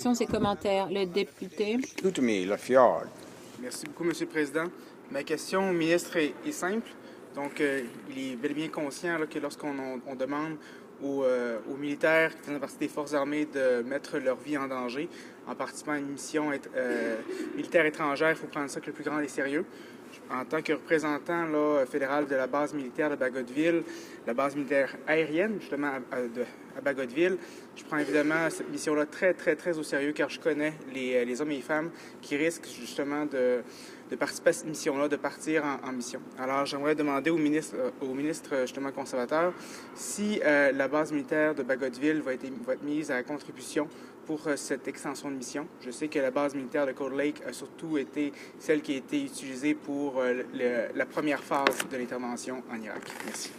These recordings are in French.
questions et commentaires. Le député. Merci beaucoup, Monsieur le Président. Ma question au ministre est simple. Donc, il est bel et bien conscient là, que lorsqu'on demande aux militaires qui font partie des forces armées de mettre leur vie en danger en participant à une mission militaire étrangère, il faut prendre ça avec le plus grand des sérieux. En tant que représentant là, fédéral de la base militaire de Bagotville, la base militaire aérienne, justement, à Bagotville, je prends évidemment cette mission-là très, très, très au sérieux car je connais les hommes et les femmes qui risquent justement de participer à cette mission-là, de partir en mission. Alors, j'aimerais demander au ministre justement conservateur si la base militaire de Bagotville va être mise à contribution pour cette extension de mission. Je sais que la base militaire de Cold Lake a surtout été celle qui a été utilisée pour la première phase de l'intervention en Irak. Merci.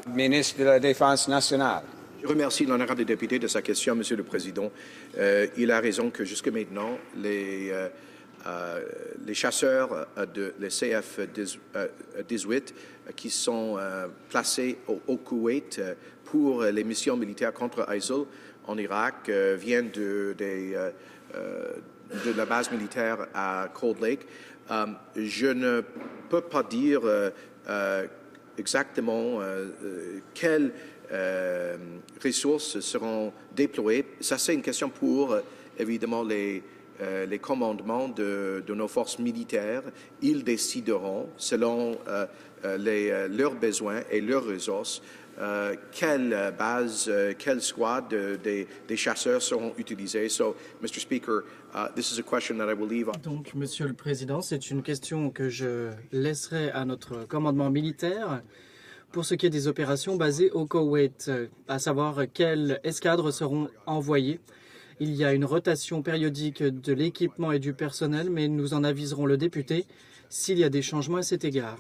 Ministre de la Défense nationale. Je remercie l'honorable député de sa question, Monsieur le Président. Il a raison que jusque maintenant, les chasseurs de les CF-18 qui sont placés au Koweït pour les missions militaires contre ISIL en Irak viennent de la base militaire à Cold Lake. Je ne peux pas dire exactement quelles ressources seront déployées. Ça, c'est une question pour, évidemment, les commandements de nos forces militaires. Ils décideront, selon leurs besoins et leurs ressources, quelle base, quelle squad des chasseurs seront utilisés. So, Mr. Speaker, this is a question that I will leave. Donc, Monsieur le Président, c'est une question que je laisserai à notre commandement militaire pour ce qui est des opérations basées au Koweït, à savoir quelles escadres seront envoyées. Il y a une rotation périodique de l'équipement et du personnel, mais nous en aviserons le député s'il y a des changements à cet égard.